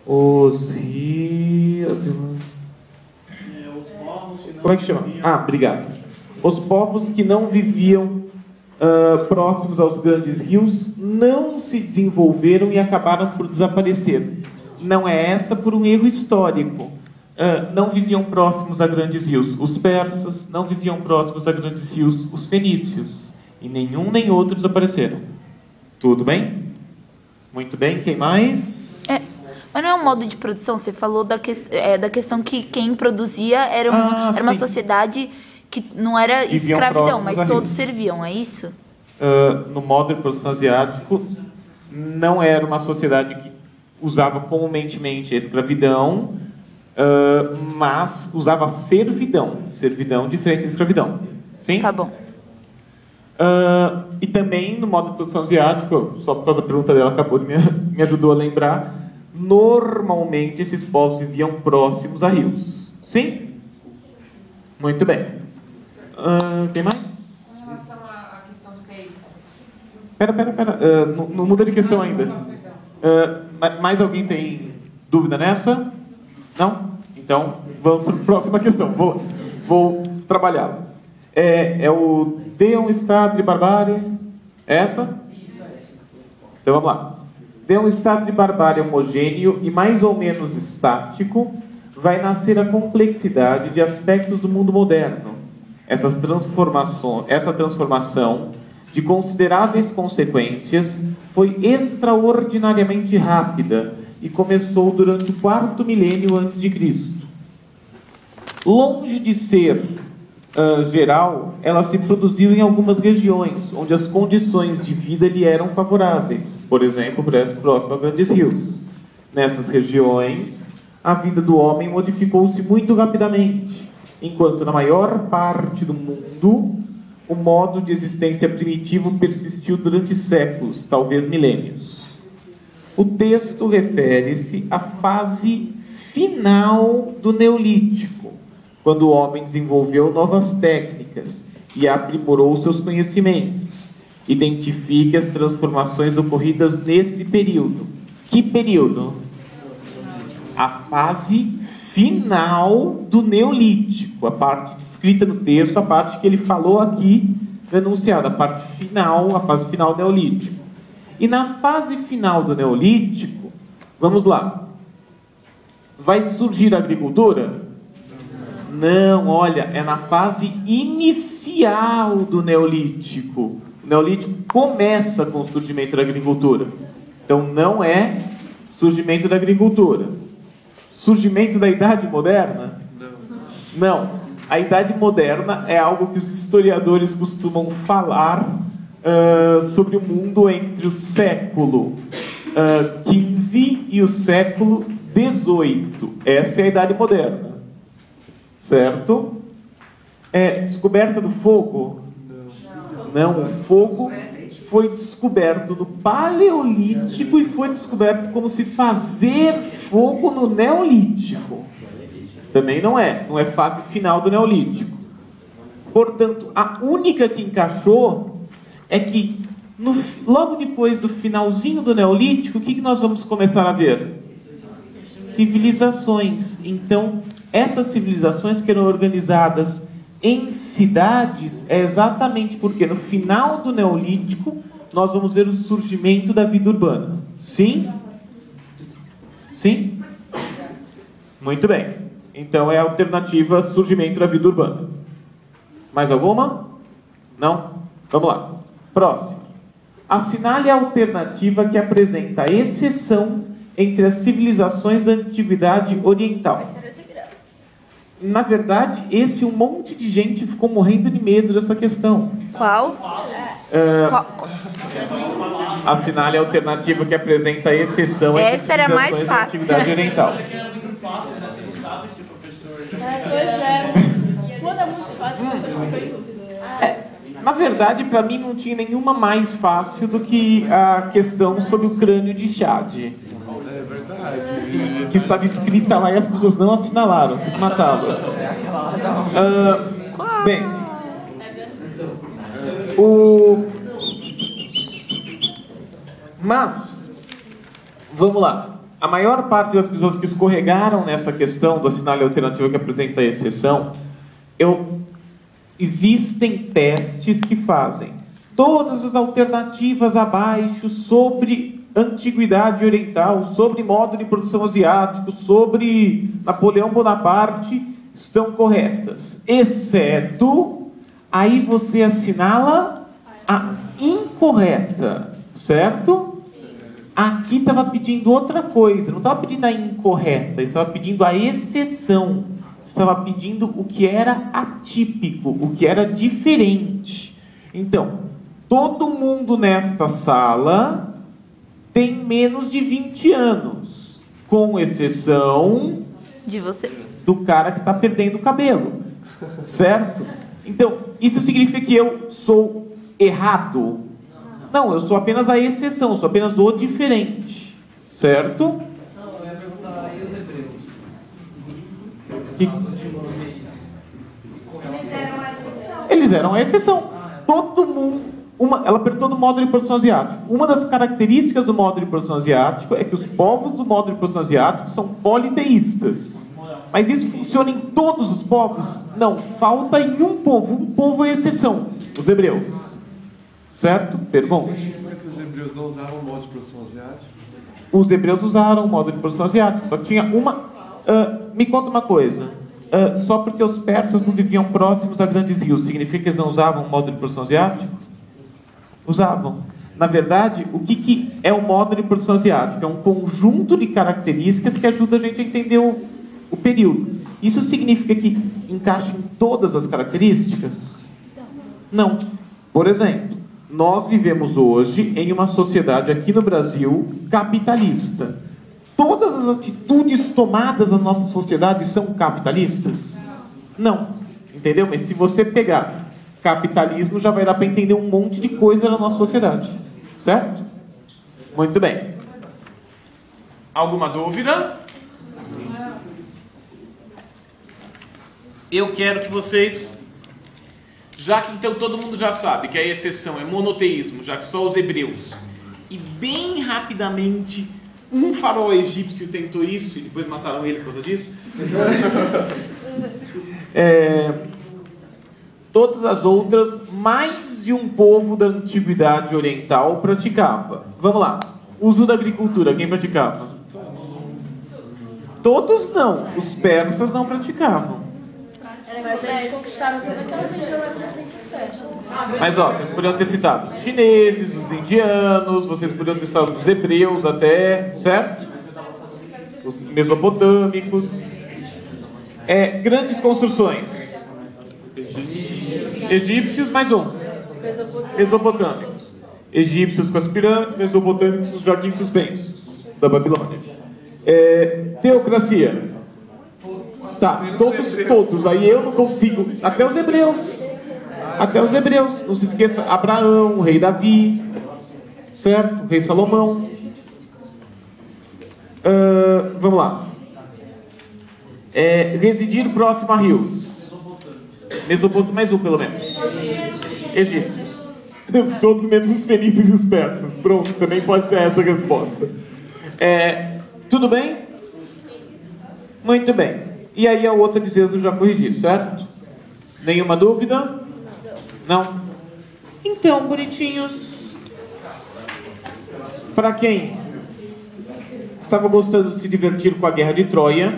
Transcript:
Os rios... Como é que chama? Ah, obrigado. Os povos que não viviam próximos aos grandes rios não se desenvolveram e acabaram por desaparecer. Não é essa por um erro histórico. Não viviam próximos a grandes rios. Os persas não viviam próximos a grandes rios. Os fenícios. E nenhum nem outro desapareceram. Tudo bem? Muito bem. Quem mais? Mas não é um modo de produção? Você falou da questão que quem produzia era uma sociedade que não era escravidão, mas todos serviam, é isso? No modo de produção asiático, não era uma sociedade que usava comumente a escravidão, mas usava servidão. Servidão diferente de escravidão. Sim? Tá bom. E também no modo de produção asiático, só por causa da pergunta dela, acabou de me ajudou a lembrar, normalmente esses povos viviam próximos a rios. Sim? Muito bem. Tem mais? Em relação à questão 6. Pera. Não muda de questão ainda. Mais alguém tem dúvida nessa? Não? Então, vamos para a próxima questão. Vou trabalhar. É o de um estado de barbárie? Essa? Isso, essa. Então, vamos lá. De um estado de barbárie homogêneo e mais ou menos estático, vai nascer a complexidade de aspectos do mundo moderno. Essa transformação, de consideráveis consequências, foi extraordinariamente rápida e começou durante o 4º milênio antes de Cristo. Longe de ser geral, ela se produziu em algumas regiões, onde as condições de vida lhe eram favoráveis, por exemplo, próximo a grandes rios. Nessas regiões, a vida do homem modificou-se muito rapidamente, enquanto na maior parte do mundo, o modo de existência primitivo persistiu durante séculos, talvez milênios. O texto refere-se à fase final do Neolítico, quando o homem desenvolveu novas técnicas e aprimorou seus conhecimentos. Identifique as transformações ocorridas nesse período. Que período? A fase final do Neolítico. A parte descrita no texto, a parte que ele falou aqui, enunciada. A parte final, a fase final do Neolítico. E na fase final do Neolítico, vamos lá. Vai surgir a agricultura? Não, olha, é na fase inicial do Neolítico. O Neolítico começa com o surgimento da agricultura. Então não é surgimento da agricultura. Surgimento da Idade Moderna? Não. A Idade Moderna é algo que os historiadores costumam falar sobre o mundo entre o século XV e o século XVIII. Essa é a Idade Moderna. Certo? Descoberta do fogo? Não, o fogo foi descoberto no Paleolítico e foi descoberto como se fazer fogo no Neolítico. Também não é fase final do Neolítico. Portanto, a única que encaixou é que logo depois do finalzinho do Neolítico, o que nós vamos começar a ver? Civilizações. Então, essas civilizações que eram organizadas em cidades é exatamente porque no final do Neolítico nós vamos ver o surgimento da vida urbana. Sim? Sim? Muito bem. Então é a alternativa surgimento da vida urbana. Mais alguma? Não? Vamos lá. Próximo. Assinale a alternativa que apresenta a exceção entre as civilizações da Antiguidade Oriental. Na verdade, um monte de gente ficou morrendo de medo dessa questão. Qual? Assinale a alternativa que apresenta a exceção entre as civilizações da Antiguidade Oriental. Era muito fácil, né? Você não sabe se o professor... Pois é. Quando é muito fácil, você fica em dúvida. Na verdade, para mim, não tinha nenhuma mais fácil do que a questão sobre o crânio de Chade. É verdade. Que estava escrita lá e as pessoas não assinalaram, quis matá-las. Bem, mas, vamos lá. a maior parte das pessoas que escorregaram nessa questão do assinale alternativo que apresenta a exceção, existem testes que fazem todas as alternativas abaixo sobre antiguidade oriental, sobre modo de produção asiático, sobre Napoleão Bonaparte, estão corretas, exceto, aí você assinala a incorreta, certo? Aqui estava pedindo outra coisa, não estava pedindo a incorreta, estava pedindo a exceção, estava pedindo o que era atípico, o que era diferente. Então, todo mundo nesta sala tem menos de 20 anos, com exceção de você, do cara que está perdendo o cabelo, certo? Então, isso significa que eu sou errado? Não, eu sou apenas a exceção, sou apenas o diferente, certo? Não, eu ia perguntar, e os hebreus? Eles eram a exceção. Todo mundo... ela perguntou do modo de produção asiático. Uma das características do modo de produção asiático é que os povos do modo de produção asiático são politeístas. Mas isso funciona em todos os povos? Não, falta em um povo. Um povo é exceção, os hebreus. Certo? Pergunta. Como é que os hebreus não usavam o modo de produção asiático? Os hebreus usaram o modo de produção asiático, só que tinha uma... me conta uma coisa. Só porque os persas não viviam próximos a grandes rios, significa que eles não usavam o modo de produção asiático? Usavam. Na verdade, o que é o modo de produção asiático? É um conjunto de características que ajuda a gente a entender o período. Isso significa que encaixa em todas as características? Não. Por exemplo, nós vivemos hoje em uma sociedade aqui no Brasil capitalista. Todas as atitudes tomadas na nossa sociedade são capitalistas? Não. Entendeu? Mas se você pegar capitalismo, já vai dar para entender um monte de coisa na nossa sociedade. Certo? Muito bem. Alguma dúvida? Eu quero que vocês... Já que então todo mundo já sabe que a exceção é monoteísmo, já que só os hebreus, e bem rapidamente um faraó egípcio tentou isso e depois mataram ele por causa disso. Todas as outras, mais de um povo da antiguidade oriental praticava. Vamos lá. Uso da agricultura, quem praticava? Todos não. Os persas não praticavam. Mas eles conquistaram toda aquela região adjacente de festa. Mas ó, vocês poderiam ter citado os chineses, os indianos, vocês poderiam ter citado os hebreus até, certo? Os mesopotâmicos. Grandes construções. Egípcios, mais um. Mesopotâmicos. Egípcios com as pirâmides, mesopotâmicos com os jardins suspensos da Babilônia. Teocracia. Tá, todos. Aí eu não consigo. Até os hebreus. Não se esqueça. Abraão, o rei Davi. Certo? O rei Salomão. Vamos lá. Residir próximo a rios. Mesopotâmia, mais um pelo menos. Egípcios. Todos menos os fenícios e os persas. Pronto, também pode ser essa a resposta. Tudo bem? Muito bem. E aí a outra de Zeus eu já corrigi, certo? Nenhuma dúvida? Não? Então, bonitinhos. Para quem estava gostando de se divertir com a Guerra de Troia,